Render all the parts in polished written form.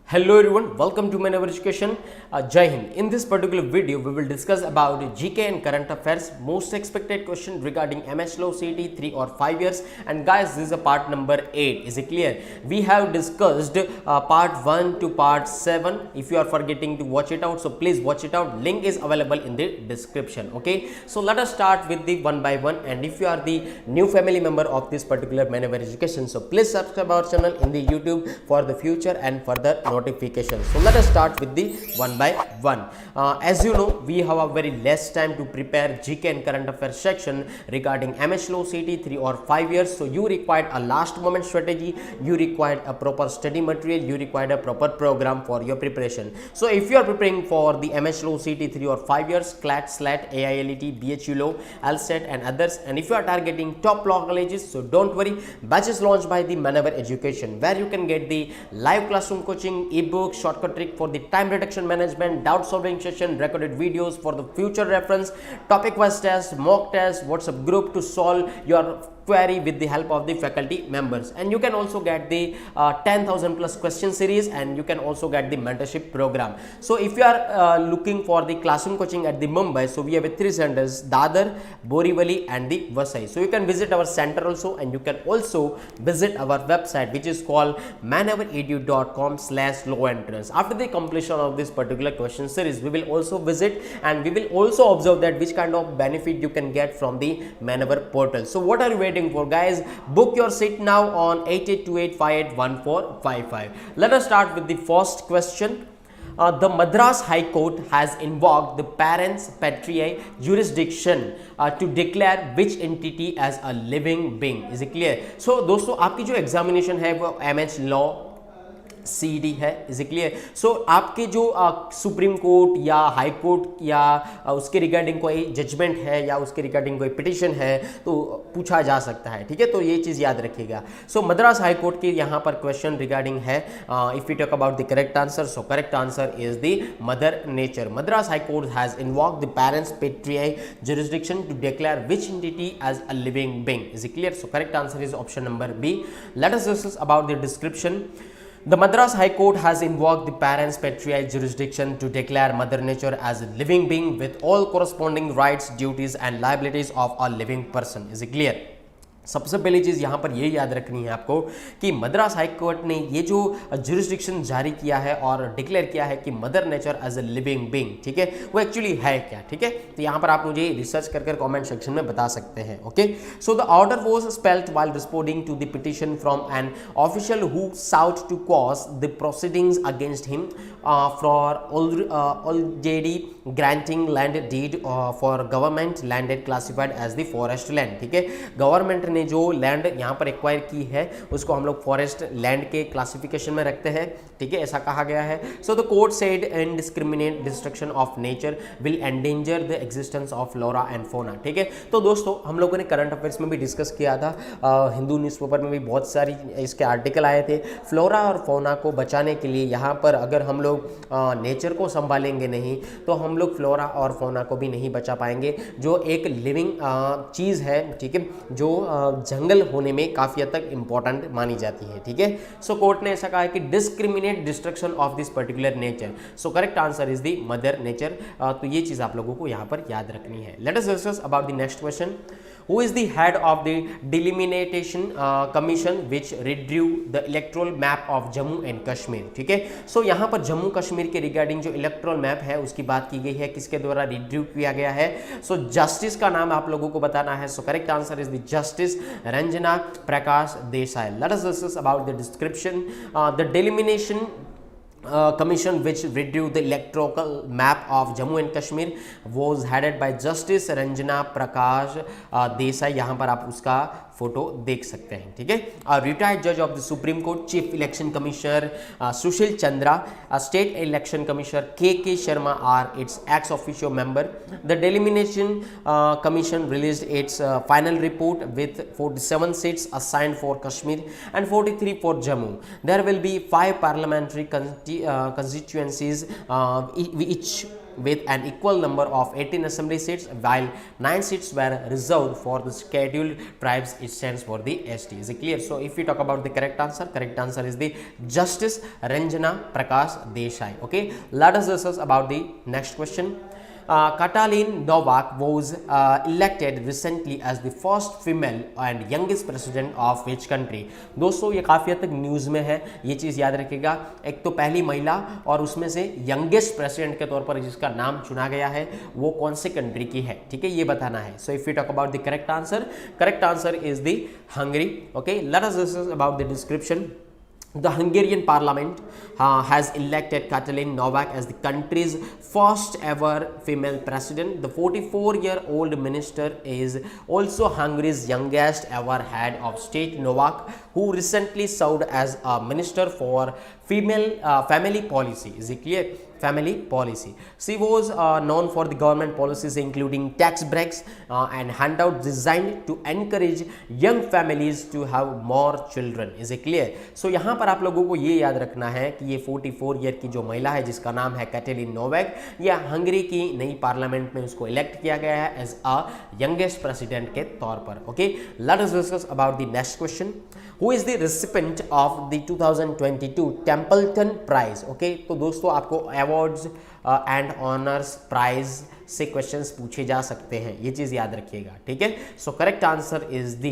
Hello everyone, welcome to Manever Education. Jai Hind. In this particular video, we will discuss about GK and current affairs, most expected question regarding MS Law CET 3 or 5 years. And guys, this is a part number 8. Is it clear? We have discussed part 1 to part 7. If you are forgetting to watch it out, so please watch it out. Link is available in the description. Okay. So let us start with the one by one. And if you are the new family member of this particular Manever Education, so please subscribe our channel in the YouTube for the future and further notifications. So let us start with the one by one. As you know, we have a very less time to prepare GK and current affairs section regarding MS Law CET 3 or 5 years. So you required a last moment strategy, you required a proper study material, you required a proper program for your preparation. So if you are preparing for the MS Law CET 3 or 5 years, CLAT, SLAT, AILET, BHU Law, LSAT and others, and if you are targeting top law colleges, so don't worry, batches launched by the Manever Education, where you can get the live classroom coaching, ebook, shortcut trick for the time reduction management, doubt solving session, recorded videos for the future reference, topic wise test, mock test, WhatsApp group to solve your query with the help of the faculty members. And you can also get the 10,000 plus question series, and you can also get the mentorship program. So if you are looking for the classroom coaching at the Mumbai, so we have 3 centers, Dadar, Borivali and the Vasai. So you can visit our center also, and you can also visit our website, which is called maneveredu.com/law entrance. After the completion of this particular question series, we will also visit and we will also observe that which kind of benefit you can get from the Manever portal. So what are you waiting for, guys? Book your seat now on 8828581455. Let us start with the first question. The Madras High Court has invoked the parents patriae jurisdiction to declare which entity as a living being. Is it clear? So दोस्तों आपकी जो examination है वो MS Law CET है, is clear. सो आपके जो supreme court या high court या उसके रिगार्डिंग कोई जजमेंट है या उसके रिगार्डिंग कोई पिटिशन है तो पूछा जा सकता है, ठीक है. तो ये चीज़ याद रखिएगा. सो मद्रास हाई कोर्ट के यहाँ पर क्वेश्चन रिगार्डिंग है, if you talk about the correct answer, so correct answer is the mother nature. Madras high court has invoked the parens patriae jurisdiction to declare which entity as a living being. Is it clear? So correct answer is option number B. Let us discuss about the description. The Madras High Court has invoked the parents patriae jurisdiction to declare Mother Nature as a living being with all corresponding rights, duties and liabilities of a living person. Is it clear? सबसे पहली चीज़ यहाँ पर ये याद रखनी है आपको कि मद्रास हाई कोर्ट ने ये जो जुरिस्डिक्शन जारी किया है और डिक्लेयर किया है कि mother nature as a living being, ठीक है, वो एक्चुअली है क्या, ठीक है. तो यहाँ पर आप मुझे रिसर्च कर कमेंट सेक्शन में बता सकते हैं. Okay. So the order was spelled while responding to the petition from an official who sought to cause the proceedings against him for already granting land deed for government landed classified as the forest land, ठीक है. Government ने जो land यहाँ पर acquire की है उसको हम लोग फॉरेस्ट लैंड के क्लासिफिकेशन में रखते हैं, ठीक है, ऐसा कहा गया है. So the court said indiscriminate destruction of nature will endanger the existence of flora and fauna, ठीक है. तो दोस्तों हम लोगों ने करंट अफेयर्स में भी डिस्कस किया था, हिंदू न्यूज़पेपर में भी बहुत सारी इसके आर्टिकल आए थे. फ्लोरा और फौना को बचाने के लिए यहाँ पर अगर हम लोग नेचर को संभालेंगे नहीं तो हम लोग फ्लोरा और फौना को भी नहीं बचा पाएंगे, जो एक लिविंग चीज़ है, ठीक है, जो जंगल होने में काफ़ी हद तक इंपॉर्टेंट मानी जाती है, ठीक है. सो कोर्ट ने ऐसा कहा है कि discriminate destruction of this particular nature. So correct answer is the mother nature. तो ये चीज़ आप लोगों को यहाँ पर याद रखनी है. Late us discuss about the next question. Who is the head of the delimitation commission which redrew the electoral map of Jammu and Kashmir, ठीक है. सो यहाँ पर जम्मू कश्मीर के रिगार्डिंग जो इलेक्ट्रल मैप है उसकी बात की गई है, किसके द्वारा रिड्रू किया गया है. सो जस्टिस का नाम आप लोगों को बताना है. So correct answer is the justice Ranjana Prakash Desai. Let us discuss about the description. The delimitation commission which redrew the electoral map of Jammu and Kashmir was headed by Justice Ranjana Prakash Desai. यहाँ पर आप उसका photo देख सकते हैं, ठीक है. Retired जज of the supreme court, chief election commissioner Sushil Chandra, state election commissioner K Sharma are its ex officio member. The delimitation commission released its final report with 47 seats assigned for Kashmir and 43 for Jammu. There will be 5 parliamentary constituencies each with an equal number of 18 assembly seats, while 9 seats were reserved for the scheduled tribes. It stands for the ST. Is it clear? So if we talk about the correct answer is the Justice Ranjana Prakash Desai. Okay, let us discuss about the next question. Katalin Novak was elected recently as the first female and youngest president of which country? दोस्तों ये काफ़ी हद तक news में है, ये चीज़ याद रखिएगा। एक तो पहली महिला और उसमें से यंगेस्ट प्रेसिडेंट के तौर पर जिसका नाम चुना गया है वो कौन से कंट्री की है, ठीक है, ये बताना है। So if you talk about the correct answer is the Hungary. Okay, let us discuss about the description. The Hungarian parliament has elected Katalin Novak as the country's first ever female president. The 44-year-old minister is also Hungary's youngest ever head of state. Novak, who recently served as a minister for family policy. Is it clear? Family policy. She was known for the government policies including tax breaks and handouts designed to encourage young families to have more children. Is it clear? So यहाँ पर आप लोगों को ये याद रखना है कि ये 44 ईयर की जो महिला है जिसका नाम है कैटेलिन नोवेक, या हंगरी की नई पार्लियामेंट में उसको इलेक्ट किया गया है एज अ यंगेस्ट प्रेसिडेंट के तौर पर। Okay, let us discuss about the next question. Who is the recipient of the 2022 Templeton Prize? Okay, तो दोस्तों आपको अवार्ड्स एंड ऑनर्स प्राइज से क्वेश्चंस पूछे जा सकते हैं, ये चीज याद रखिएगा, ठीक है। So correct answer is the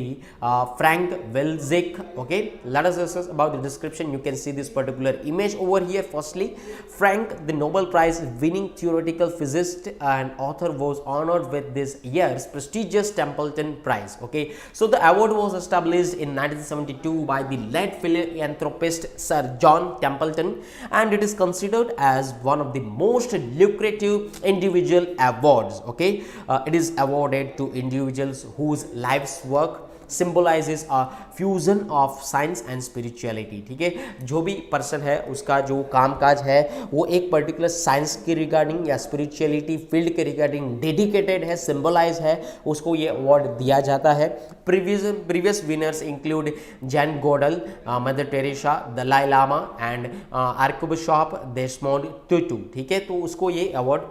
Frank Wilczek. Okay, let us discuss about the description. You can see this particular image over here. Firstly, Frank, the Nobel Prize winning theoretical physicist and author, was honored with this year's prestigious Templeton Prize. Okay, so the award was established in 1972 by the late philanthropist Sir John Templeton, and it is considered as one of the most lucrative individual awards. Okay, it is awarded to individuals whose life's work symbolizes a fusion of science and spirituality. ठीक है, जो भी person है उसका जो कामकाज है वो एक पर्टिकुलर साइंस के रिगार्डिंग या स्पिरिचुअलिटी फील्ड के रिगार्डिंग डेडिकेटेड है, सिंबलाइज है, उसको ये अवार्ड दिया जाता है. Previous winners include Jane Goodall, mother Teresa, Dalai Lama and archbishop Desmond Tutu. ठीक है, तो उसको ये अवार्ड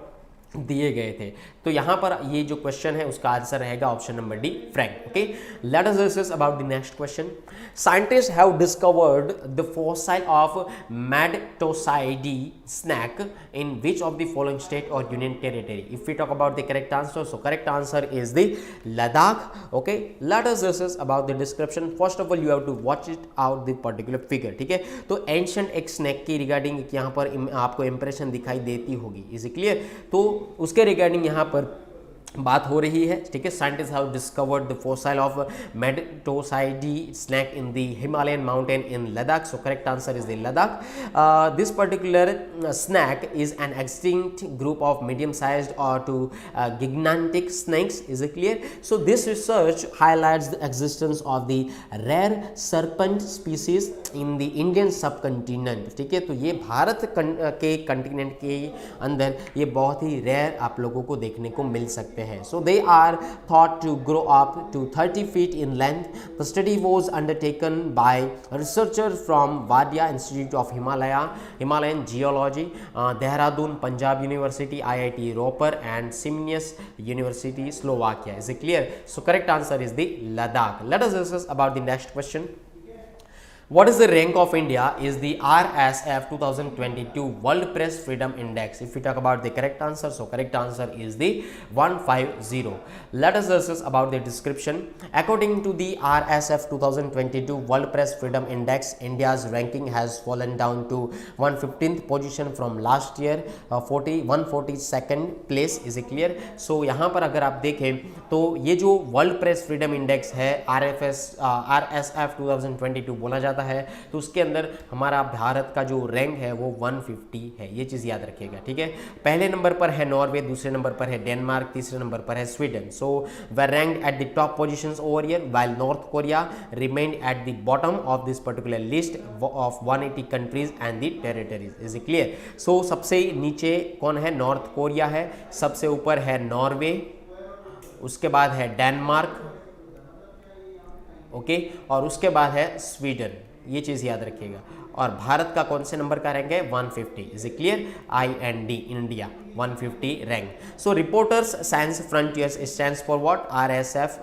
दिए गए थे. तो यहाँ पर ये जो क्वेश्चन है उसका आंसर रहेगा option number D, Frank. Okay, let us discuss about the next question. Scientist have discovered the fossil of Madtsoiidae snake in which of the following state or union territory. If we talk about the correct answer, so correct answer is the Ladakh. Okay, let us discuss about the description. First of all you have to watch it out the particular figure. ठीक है, तो ancient एक snack की regarding यहाँ पर आपको impression दिखाई देती होगी. Is it clear? तो उसके रिगार्डिंग यहाँ पर बात हो रही है. ठीक है, scientist have discovered the fossil of Madtsoiidae snake in the Himalayan mountain in Ladakh. So correct answer is the Ladakh. This particular snake is an extinct group of medium sized और to gigantic snakes. Is it clear? So this research highlights the existence of the rare serpent species in the Indian subcontinent. ठीक है, तो ये भारत के continent के अंदर ये बहुत ही रेयर आप लोगों को देखने को मिल सकते हैं. So they are thought to grow up to 30 feet in length. The study was undertaken by researchers from Wadia Institute of Himalayan Geology, Dehradun, Punjab University, IIT Roper and Simnius University, Slovakia. Is it clear? So correct answer is the Ladakh. Let us discuss about the next question. What is the rank of India is the RSF 2022 World Press Freedom Index. If we talk about the correct answer, so correct answer is the 150. Let us discuss about the description. According to the RSF 2022 World Press Freedom Index, India's ranking has fallen down to 115th position from last year 142nd place. Is it clear? So यहाँ पर अगर आप देखें तो ये जो world press freedom index है RSF 2022 बोला जाता है, तो उसके अंदर हमारा भारत का जो रैंक है वो 150 है. ये चीज याद रखिएगा. ठीक है, पहले नंबर पर है नॉर्वे, दूसरे नंबर पर है डेनमार्क, तीसरे नंबर पर है Sweden. So they ranked at the top positions over here, while North Korea remained at the bottom of this particular list of 180 countries and the territories. Is it clear? सो सबसे नीचे कौन है? नॉर्थ कोरिया है, सबसे ऊपर है Norway, उसके बाद है डेनमार्क, ओके, और उसके बाद है स्वीडन. ये चीज़ याद रखिएगा. और भारत का कौन से नंबर का रैंक है 150. Is it clear? IND India 150 rank. So reporters science frontiers stands for what? RSF.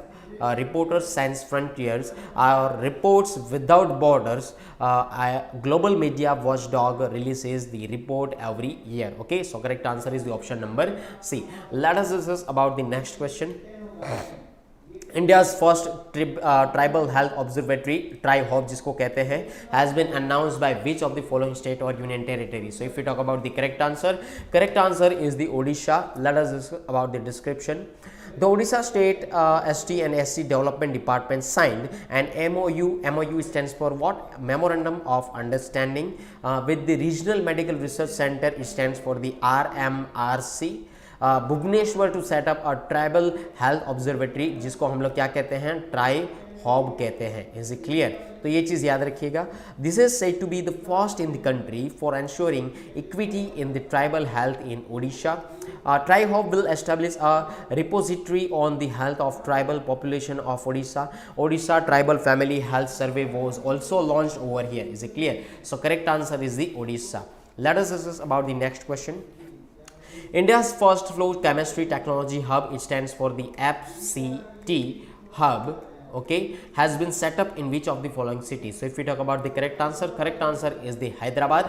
Reporters Sans Frontiers Reports Without Borders. A global media watchdog releases the report every year. Okay, so correct answer is the option number C. Let us discuss about the next question. India's first tribal health observatory, TriHOB जिसको कहते हैं, has been announced by which of the following state or union territory? So if we talk about the correct answer is the Odisha. Let us discuss about the description. The Odisha State ST and SC Development Department signed an MOU. MOU stands for what? Memorandum of Understanding with the Regional Medical Research Center. It stands for the RMRC. Bhubaneswar to set up a tribal health observatory, जिसको हम लोग क्या कहते हैं? Try hob कहते हैं. Is it clear? तो ये चीज़ याद रखिएगा. This is said to be the first in the country for ensuring equity in the tribal health in Odisha. TriHOB will establish a repository on the health of tribal population of Odisha. Odisha tribal family health survey was also launched over here. Is it clear? So correct answer is the Odisha. Let us discuss about the next question. India's first flow chemistry technology hub, it stands for the FCT hub, okay, has been set up in which of the following cities? So if we talk about the correct answer is the Hyderabad.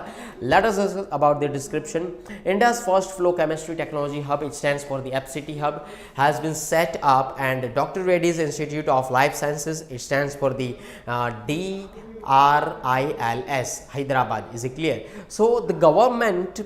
Let us discuss about the description. India's first flow chemistry technology hub, it stands for the FCT hub, has been set up, and Dr. Reddy's Institute of Life Sciences, it stands for the DRILS, Hyderabad. Is it clear? So the government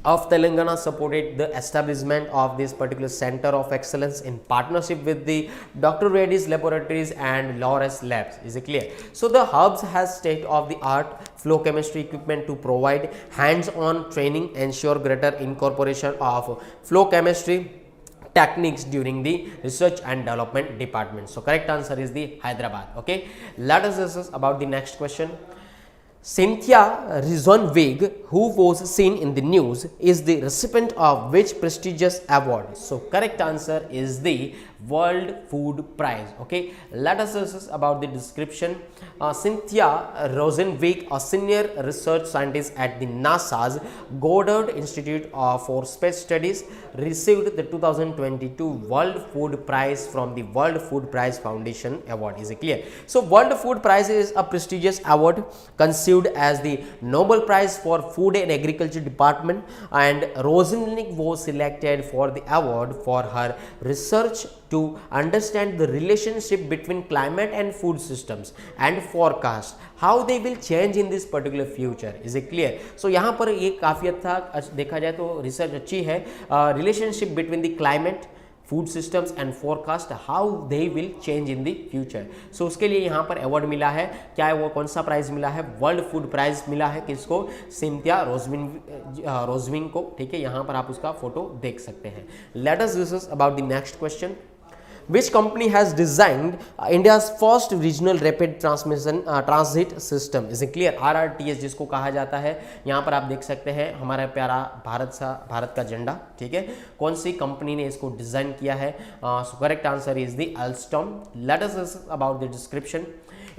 of Telangana supported the establishment of this particular center of excellence in partnership with the Dr. Reddy's Laboratories and Lawrence Labs. Is it clear? So the hubs has state-of-the-art flow chemistry equipment to provide hands-on training, ensure greater incorporation of flow chemistry techniques during the research and development department. So correct answer is the Hyderabad. Okay, let us discuss about the next question. Cynthia Rizonwig, who was seen in the news, is the recipient of which prestigious award? So correct answer is the World Food Prize. Okay, let us discuss about the description. Cynthia Rizonwig, a senior research scientist at the NASA's Goddard Institute for Space Studies, received the 2022 World Food Prize from the World Food Prize Foundation Award. Is it clear? So World Food Prize is a prestigious award conceived as the Nobel Prize for Food and Agriculture Department, and Rizonwig was selected for the award for her research to understand the relationship between climate and food systems and forecast how they will change in this particular future. Is it clear? So यहाँ पर ये काफ़ी अच्छा देखा जाए तो research अच्छी है. Relationship between the climate, food systems and forecast, how they will change in the future. So उसके लिए यहाँ पर अवार्ड मिला है. क्या है वो? कौन सा प्राइज मिला है? वर्ल्ड फूड प्राइज मिला है. किसको? सिंथिया रोजविंग को. ठीक है, यहाँ पर आप उसका फोटो देख सकते हैं. Late us discuss about the next question. Which company has designed India's first regional rapid transit system? Is it clear? RRTS जिसको कहा जाता है. यहाँ पर आप देख सकते हैं हमारा प्यारा भारत का झंडा. ठीक है, कौन सी कंपनी ने इसको डिजाइन किया है? Correct answer is the Alstom. Let us discuss about the description.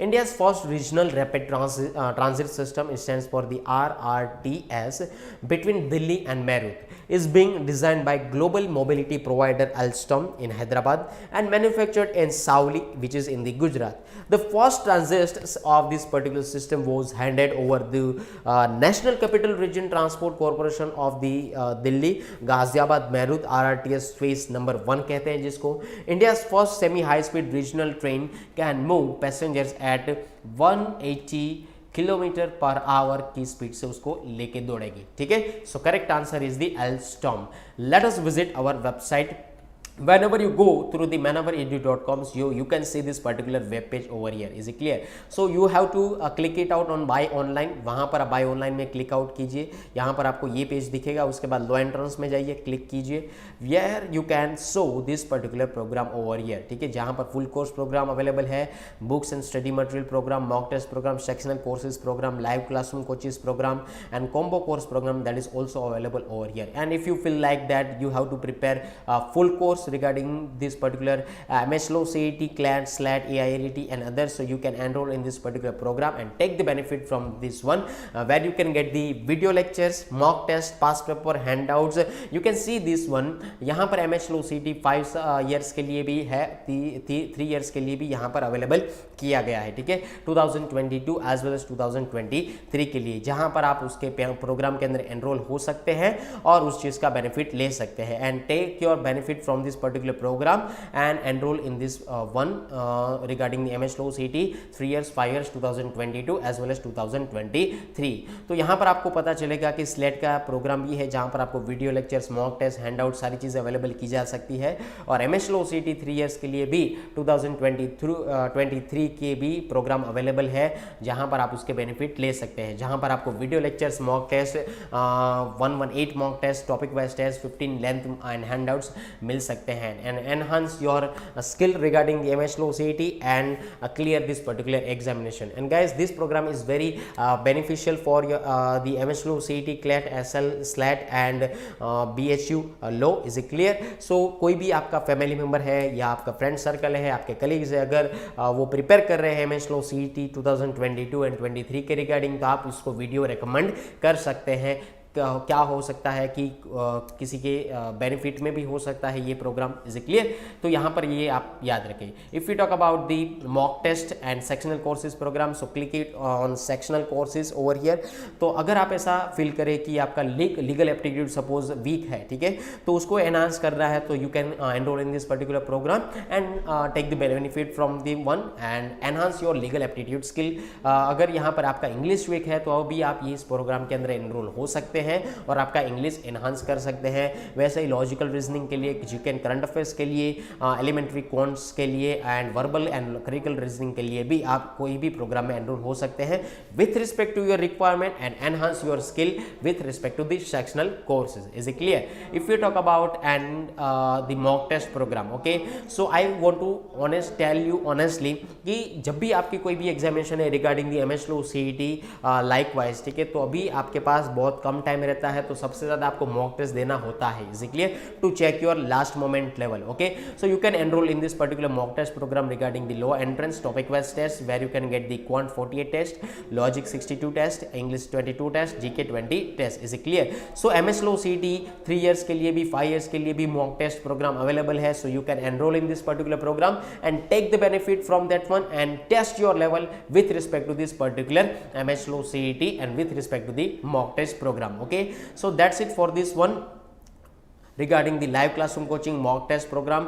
India's first regional rapid transit system, it stands for the RRTS, between Delhi and Meerut, is being designed by global mobility provider Alstom in Hyderabad and manufactured in Savli, which is in the Gujarat. The first transit of this particular system was handed over the National Capital Region Transport Corporation of the Delhi Ghaziabad Meerut RRTS phase number 1 कहते हैं जिसको. India's first semi high speed regional train can move passengers at 180 kilometre per hour की speed से उसको लेके दौड़ेगी. ठीक है, so correct answer is the Alstom. Let us visit our website. Whenever you go through the manavaredu.com, you can see this particular web page over here. Is it clear? So you have to click it out on buy online. वहाँ पर buy online में click out कीजिए. यहाँ पर आपको ये page दिखेगा. उसके बाद लो एंट्रेंस में जाइए, क्लिक कीजिए. Where you can show this particular program over here. ठीक है, जहाँ पर फुल कोर्स प्रोग्राम अवेलेबल है, books and study material programme, mock test programme, sectional courses programme, live classroom coaches programme and combo course program that is also available over here. And if you feel like that you have to prepare a full course regarding this particular MS Law, CET, CLAT, SLAT, AIRET and others, so you can enroll in this particular program and take the benefit from this one, where you can get the video lectures, mock test, past paper, handouts. You can see this one. यहाँ पर MS Law CET 5 years के लिए भी है, 3 years के लिए भी यहाँ पर अवेलेबल किया गया है, ठीक है, 2022 एज वेल एज 2023 के लिए, जहाँ पर आप उसके प्रोग्राम के अंदर एनरोल हो सकते हैं और उस चीज़ का बेनिफिट ले सकते हैं. And take your benefit from this particular programme and enrol in this one regarding MS Law CET 3 years 5 years 2022 as well as 2023. तो यहाँ पर आपको पता चलेगा कि स्लेट का प्रोग्राम भी है, जहाँ पर आपको video lectures, mock test, handout सारी चीज़ें अवेलेबल की जा सकती है. और MS Law CET 3 years के लिए भी 2023 के भी प्रोग्राम अवेलेबल है, जहाँ पर आप उसके बेनिफिट ले सकते हैं, जहाँ पर आपको video lectures, mock test, 118 mock test, topic wise test, 15 length and handouts मिल सकते हैं. And enhance your skill regarding MS Law CET and clear this particular examination. And guys, this program is very beneficial for your the MS Law CET, CLAT, SL, SLAT and BHU Law. Is it clear? So कोई भी आपका family member है या आपका friend circle है, आपके colleagues है, अगर वो प्रिपेयर कर रहे हैं MS Law CET 2022 एंड 23 के रिगार्डिंग, तो आप उसको वीडियो रिकमेंड कर सकते हैं. क्या हो सकता है कि किसी के बेनिफिट में भी हो सकता है ये प्रोग्राम. Is clear? तो यहाँ पर ये आप याद रखें. If you talk about the mock test and sectional courses programme, so click it on sectional courses over here. तो अगर आप ऐसा फील करें कि आपका लीगल एप्टीट्यूड सपोज वीक है, ठीक है, तो उसको एनहांस करना है, तो you can enrol in this particular programme and take the benefit from the one and enhance your legal aptitude skill. अगर यहाँ पर आपका इंग्लिश वीक है, तो भी आप ये इस प्रोग्राम के अंदर एनरोल हो सकते हैं और आपका इंग्लिश एनहांस कर सकते हैं. वैसे ही लॉजिकल रीजनिंग के लिए, जीके एंड करंट अफेयर्स के लिए, एलिमेंट्री क्वांट्स के लिए and verbal and critical reasoning के लिए भी आप कोई भी प्रोग्राम में एनरोल हो सकते हैं with respect to your requirement and enhance your skill with respect to the sectional courses. Is it clear? If you talk about and the mock test programme, okay, so I want to tell you honestly कि जब भी आपकी कोई भी examination है regarding the MS Law CET likewise, ठीक है, तो अभी आपके पास बहुत कम टाइम रहता है, तो सबसे ज्यादा आपको मॉक टेस्ट देना होता है. Is it clear? To check your last moment level. Okay, so you can enrol in this particular mock test programme regarding the law entrance, topic wise test, where you can get the quant 48 test, logic 62 test, English 22 test, GK 20 test. Is it clear? So MS Law CET 3 years के लिए भी, 5 years के लिए भी mock test programme available है. So you can enrol in this particular programme and take the benefit from that one and test your level with respect to this particular MS Law CET and with respect to the mock test program. Okay, so that's it for this one regarding the live classroom coaching, mock test program,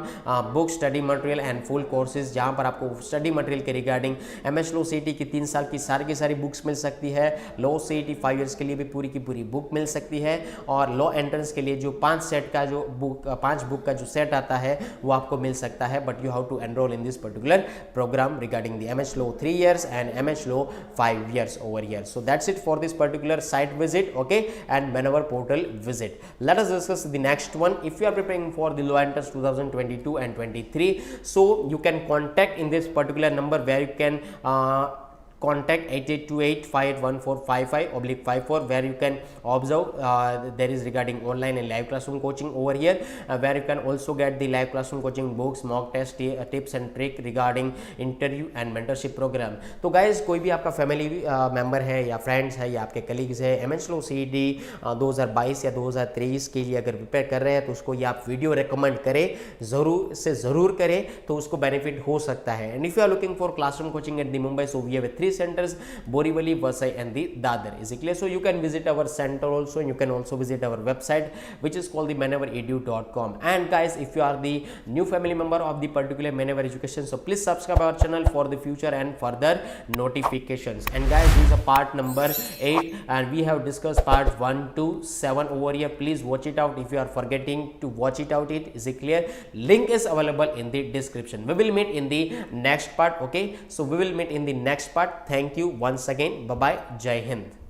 book, study material and full courses, जहाँ पर आपको study material के regarding MS Law CET की 3 साल की सारी books मिल सकती है. लॉ CET 5 years के लिए भी पूरी की पूरी बुक मिल सकती है. और लॉ एंट्रेंस के लिए जो 5 बुक का जो सेट आता है वो आपको मिल सकता है. But you have to enrol in this particular programme regarding the MS Law 3 years and MS Law 5 years over here. So that's it for this particular site visit, okay, and Manoeuvre portal visit. Let us discuss the next one. If you are preparing for the law entrance 2022 and 23, so you can contact in this particular number where you can contact 8828581455/54, where you can observe there is regarding online and live classroom coaching over here, where you can also get the live classroom coaching books, mock test, tips and trick regarding interview and mentorship program. तो guys, कोई भी आपका family member है या friends है या आपके colleagues है MS Law CET 2022 या 2023 के लिए अगर प्रिपेयर कर रहे हैं, तो उसको ये आप वीडियो रिकमेंड करें, ज़रूर करें, तो उसको बेनिफिट हो सकता है. And if you are looking for classroom coaching at the Mumbai, so we have 3 centers, Borivali, Vasai and the Dadar. Is it clear? So you can visit our center also, and you can also visit our website which is called the maneuveredu.com. And guys, if you are the new family member of the particular Maneuver Education, so please subscribe our channel for the future and further notifications. And guys, this is a part number 8 and we have discussed part 1 to 7 over here. Please watch it out if you are forgetting to watch it out. Is it clear? Link is available in the description. We will meet in the next part. Okay, so we will meet in the next part. Thank you once again. Bye bye. Jai Hind.